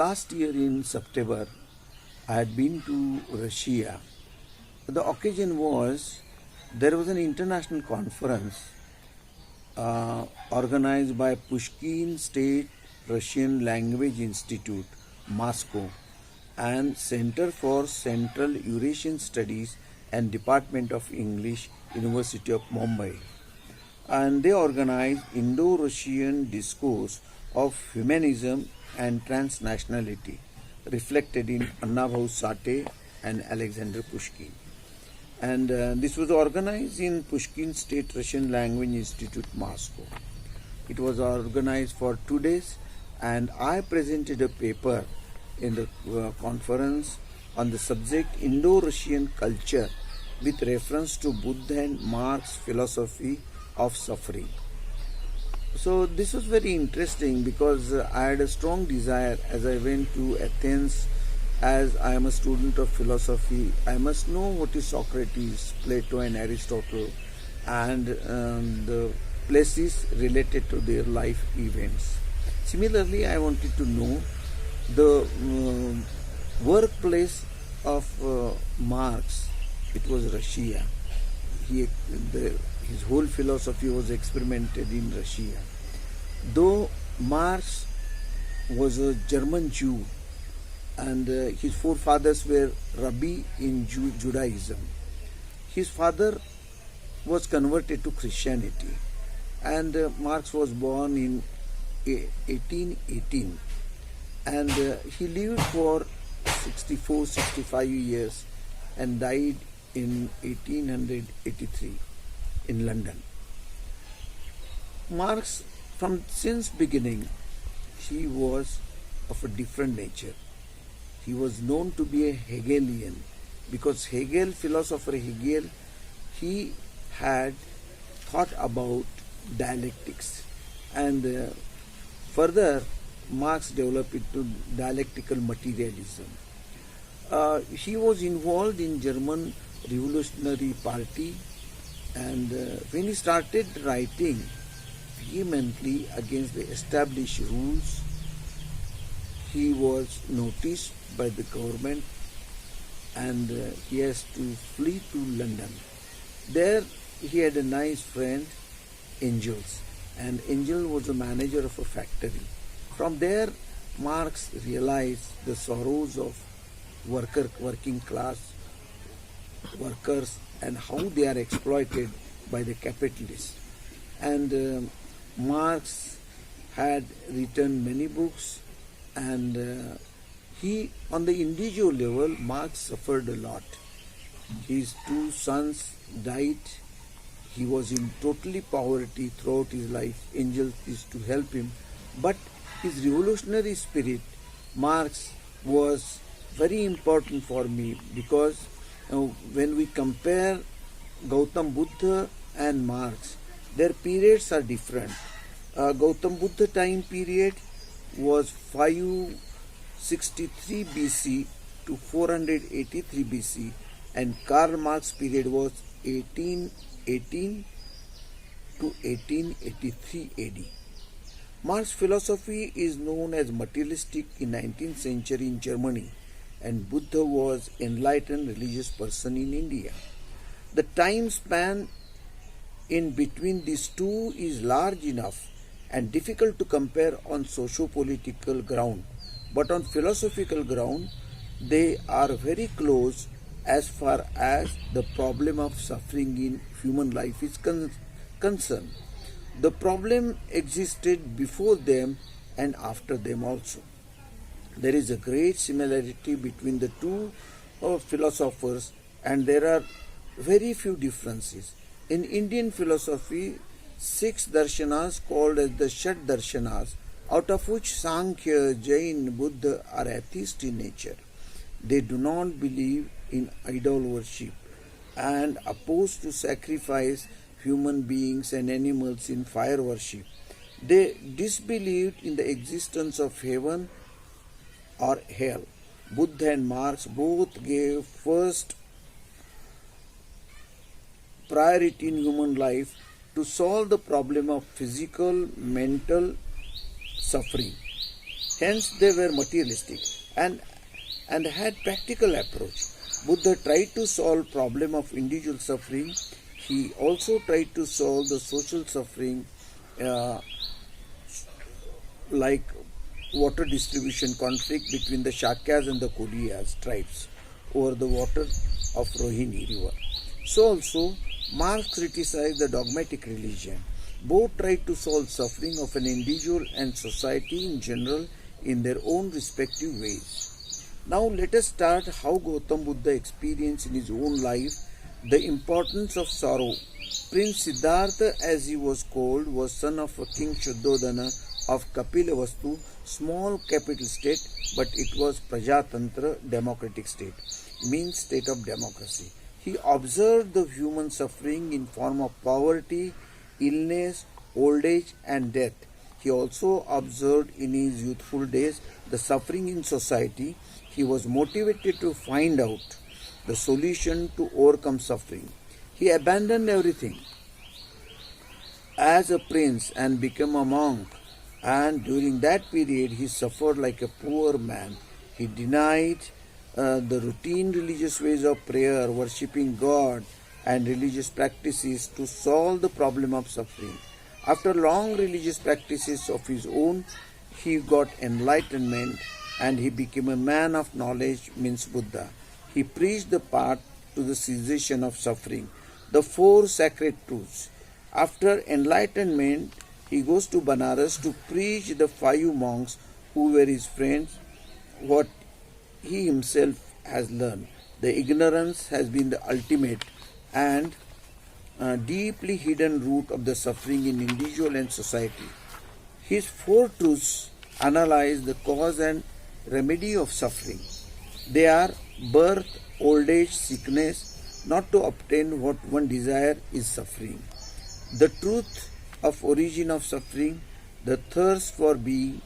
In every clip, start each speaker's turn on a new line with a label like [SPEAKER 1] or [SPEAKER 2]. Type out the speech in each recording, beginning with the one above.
[SPEAKER 1] last year in September, I had been to Russia. The occasion was there was an international conference organized by Pushkin State Russian Language Institute, Moscow, and Center for Central Eurasian Studies and Department of English, University of Mumbai. And they organized Indo-Russian discourse of humanism and transnationality, reflected in Annabhau Sate and Alexander Pushkin. And this was organized in Pushkin State Russian Language Institute, Moscow. It was organized for 2 days, and I presented a paper in the conference on the subject Indo-Russian culture with reference to Buddha and Marx's philosophy of suffering. So this was very interesting because I had a strong desire as I went to Athens. As I am a student of philosophy, I must know what is Socrates, Plato and Aristotle, and the places related to their life events. Similarly, I wanted to know the workplace of Marx. It was Russia. His whole philosophy was experimented in Russia. Though Marx was a German Jew, and his forefathers were Rabbi in Judaism. His father was converted to Christianity, and Marx was born in 1818, and he lived for 65 years and died in 1883 in London. Marx, since beginning, he was of a different nature. He was known to be a Hegelian because philosopher Hegel, he had thought about dialectics, and further Marx developed into dialectical materialism. He was involved in German Revolutionary Party, and when he started writing vehemently against the established rules, he was noticed by the government, and he has to flee to London. There he had a nice friend, Engels, and Engels was the manager of a factory. From there, Marx realized the sorrows of working class workers and how they are exploited by the capitalists. And Marx had written many books, and he, on the individual level, Marx suffered a lot. His 2 sons died. He was in totally poverty throughout his life. Engels used to help him. But his revolutionary spirit, Marx, was very important for me because when we compare Gautam Buddha and Marx, their periods are different. Gautam Buddha time period was 563 BC to 483 BC, and Karl Marx period was 1818 to 1883 AD. Marx's philosophy is known as materialistic in 19th century in Germany, and Buddha was enlightened religious person in India. The time span in between these two is large enough and difficult to compare on socio-political ground, but on philosophical ground they are very close as far as the problem of suffering in human life is concerned. The problem existed before them and after them also. There is a great similarity between the two philosophers, and there are very few differences. In Indian philosophy, 6 darshanas called as the Shat darshanas, out of which Sankhya, Jain, Buddha are atheist in nature. They do not believe in idol worship and opposed to sacrifice human beings and animals in fire worship. They disbelieved in the existence of heaven or hell. Buddha and Marx both gave first priority in human life to solve the problem of physical, mental suffering. Hence they were materialistic and had practical approach. Buddha tried to solve problem of individual suffering. He also tried to solve the social suffering uh, like water distribution conflict between the Shakyas and the Kodiyas tribes over the water of Rohini river. So also Marx criticized the dogmatic religion. Both tried to solve suffering of an individual and society in general in their own respective ways. Now let us start how Gautam Buddha experienced in his own life the importance of sorrow. Prince Siddhartha, as he was called, was son of a king Shuddhodana of Kapilavastu, small capital state, but it was Prajatantra, democratic state, means state of democracy. He observed the human suffering in form of poverty, illness, old age and death. He also observed in his youthful days the suffering in society. He was motivated to find out the solution to overcome suffering. He abandoned everything as a prince and became a monk, and during that period he suffered like a poor man. He denied the routine religious ways of prayer, worshipping God and religious practices to solve the problem of suffering. After long religious practices of his own, he got enlightenment and he became a man of knowledge, means Buddha. He preached the path to the cessation of suffering, the four sacred truths. After enlightenment, he goes to Banaras to preach the 5 monks who were his friends what he himself has learned. The ignorance has been the ultimate and deeply hidden root of the suffering in individual and society. His 4 truths analyze the cause and remedy of suffering. They are birth, old age, sickness. Not to obtain what one desire is suffering. The truth of origin of suffering, the thirst for being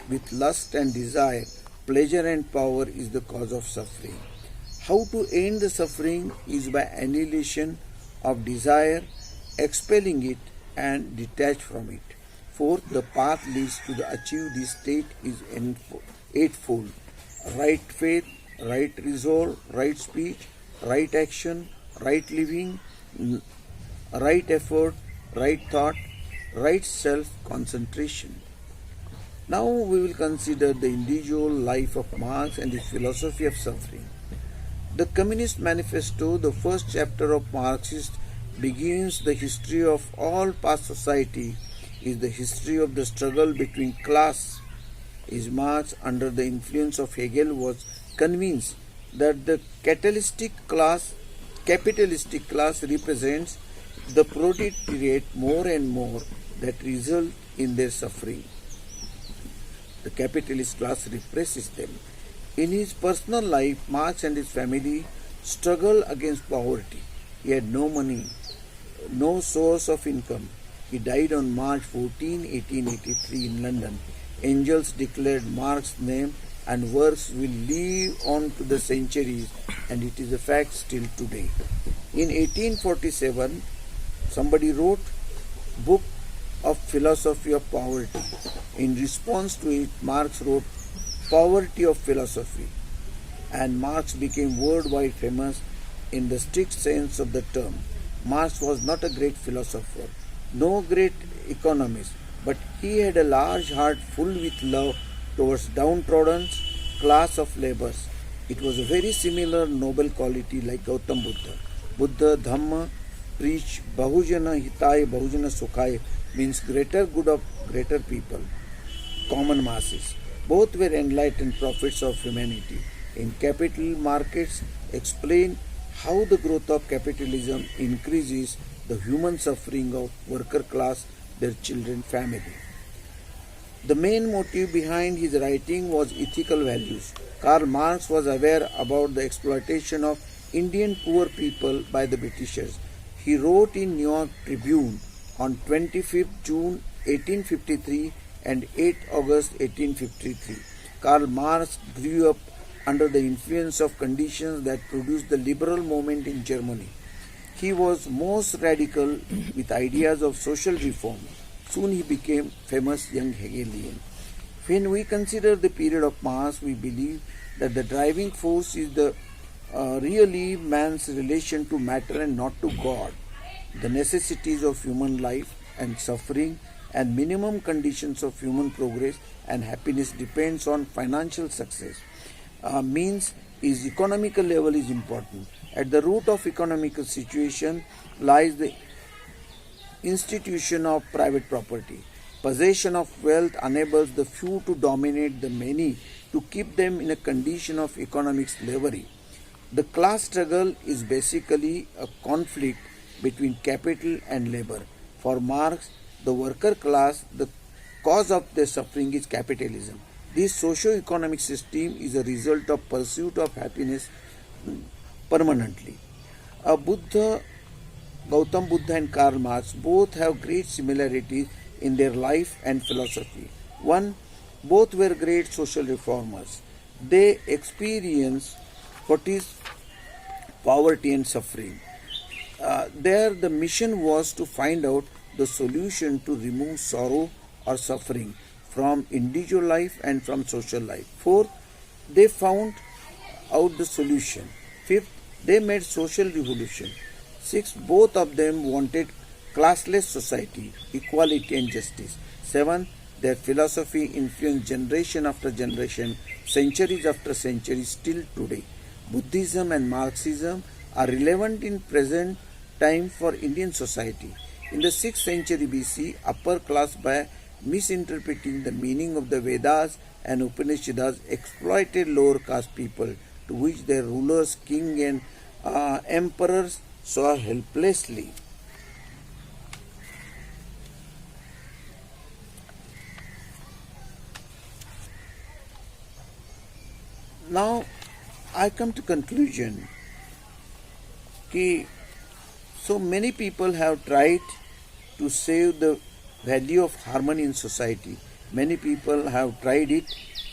[SPEAKER 1] with lust and desire, pleasure and power is the cause of suffering. How to end the suffering is by annihilation of desire, expelling it and detach from it. Fourth, the path leads to the achieve this state is eightfold. Right faith, right resolve, right speech, right action, right living, right effort, right thought, right self-concentration. Now we will consider the individual life of Marx and his philosophy of suffering. The Communist Manifesto, the first chapter of Marxist, begins the history of all past society is the history of the struggle between class. Is Marx, under the influence of Hegel, was convinced that the capitalistic class represents the proletariat more and more that result in their suffering. The capitalist class represses them. In his personal life, Marx and his family struggled against poverty. He had no money, no source of income. He died on March 14, 1883 in London. Angels declared Marx's name and works will live on to the centuries, and it is a fact still today. In 1847, somebody wrote Book of Philosophy of Poverty. In response to it, Marx wrote Poverty of Philosophy, and Marx became worldwide famous in the strict sense of the term. Marx was not a great philosopher, no great economist, but he had a large heart full with love towards downtrodden class of laborers. It was a very similar noble quality like Gautam Buddha. Buddha Dhamma preached Bahujana Hitaya Bahujana Sukhaya, means greater good of greater people, common masses. Both were enlightened prophets of humanity. In Capital Markets explain how the growth of capitalism increases the human suffering of worker class, their children, family. The main motive behind his writing was ethical values. Karl Marx was aware about the exploitation of Indian poor people by the Britishers. He wrote in New York Tribune on 25th June 1853 and 8th August 1853. Karl Marx grew up under the influence of conditions that produced the liberal movement in Germany. He was most radical with ideas of social reform. Soon he became famous young Hegelian. When we consider the period of Marx, we believe that the driving force is the really man's relation to matter and not to God. The necessities of human life and suffering and minimum conditions of human progress and happiness depends on financial success. Means is economical level is important. At the root of economical situation lies the institution of private property. Possession of wealth enables the few to dominate the many to keep them in a condition of economic slavery. The class struggle is basically a conflict between capital and labor. For Marx, the worker class, the cause of their suffering is capitalism. This socio-economic system is a result of pursuit of happiness permanently. Gautam Buddha and Karl Marx both have great similarities in their life and philosophy. One, both were great social reformers. They experienced what is poverty and suffering. There, the mission was to find out the solution to remove sorrow or suffering from individual life and from social life. Fourth, they found out the solution. Fifth, they made social revolution. Sixth, both of them wanted classless society, equality and justice. Seventh, their philosophy influenced generation after generation, centuries after centuries, still today. Buddhism and Marxism are relevant in present time for Indian society. In the 6th century BC, upper class, by misinterpreting the meaning of the Vedas and Upanishads, exploited lower caste people, to which their rulers, king and emperors saw helplessly. Now, I come to conclusion that so many people have tried to save the value of harmony in society. Many people have tried it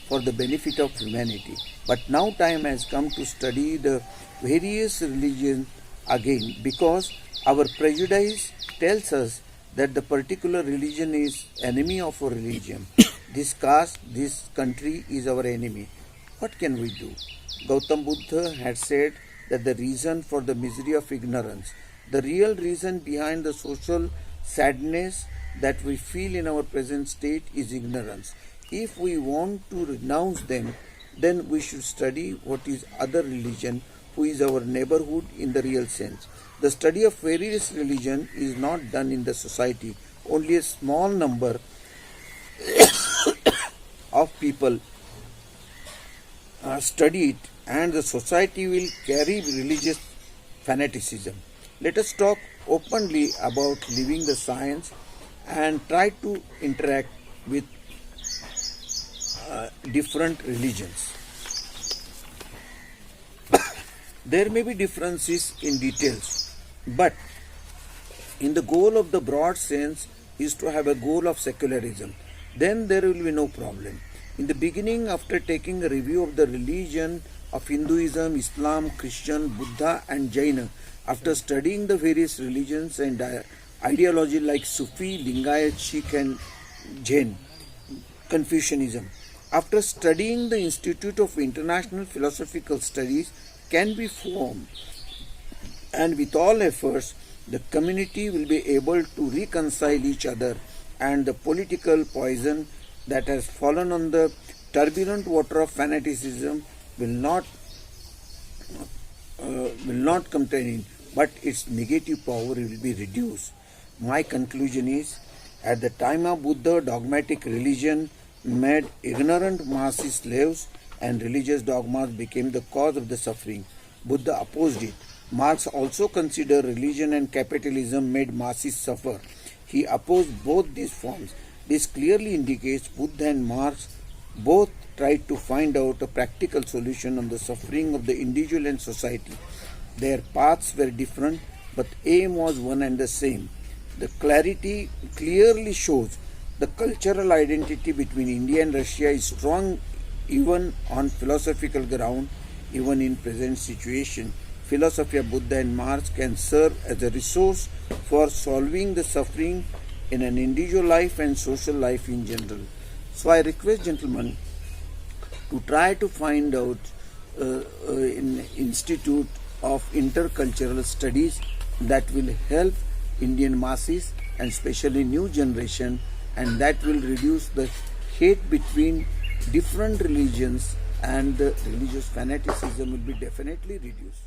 [SPEAKER 1] for the benefit of humanity. But now time has come to study the various religions again, because our prejudice tells us that the particular religion is enemy of our religion. This caste, this country is our enemy. What can we do? Gautam Buddha had said that the reason for the misery of ignorance, the real reason behind the social sadness that we feel in our present state is ignorance. If we want to renounce them, then we should study what is other religion, who is our neighborhood in the real sense. The study of various religion is not done in the society. Only a small number of people study it, and the society will carry religious fanaticism. Let us talk openly about living the science and try to interact with different religions. There may be differences in details, but in the goal of the broad sense is to have a goal of secularism. Then there will be no problem. In the beginning, after taking a review of the religion of Hinduism, Islam, Christian, Buddha and Jaina, after studying the various religions and ideology like Sufi, Lingayat, Sikh and Jain, Confucianism, after studying the Institute of International Philosophical Studies can be formed, and with all efforts the community will be able to reconcile each other, and the political poison that has fallen on the turbulent water of fanaticism will not contain, but its negative power will be reduced. My conclusion is, at the time of Buddha, dogmatic religion made ignorant masses slaves, and religious dogmas became the cause of the suffering. Buddha opposed it. Marx also considered religion and capitalism made masses suffer. He opposed both these forms. This clearly indicates Buddha and Marx both tried to find out a practical solution on the suffering of the individual and society. Their paths were different, but aim was one and the same. The clarity clearly shows the cultural identity between India and Russia is strong even on philosophical ground. Even in present situation, philosophy of Buddha and Marx can serve as a resource for solving the suffering in an individual life and social life in general. So I request gentlemen to try to find out in Institute of Intercultural Studies that will help Indian masses and especially new generation, and that will reduce the hate between different religions, and the religious fanaticism will be definitely reduced.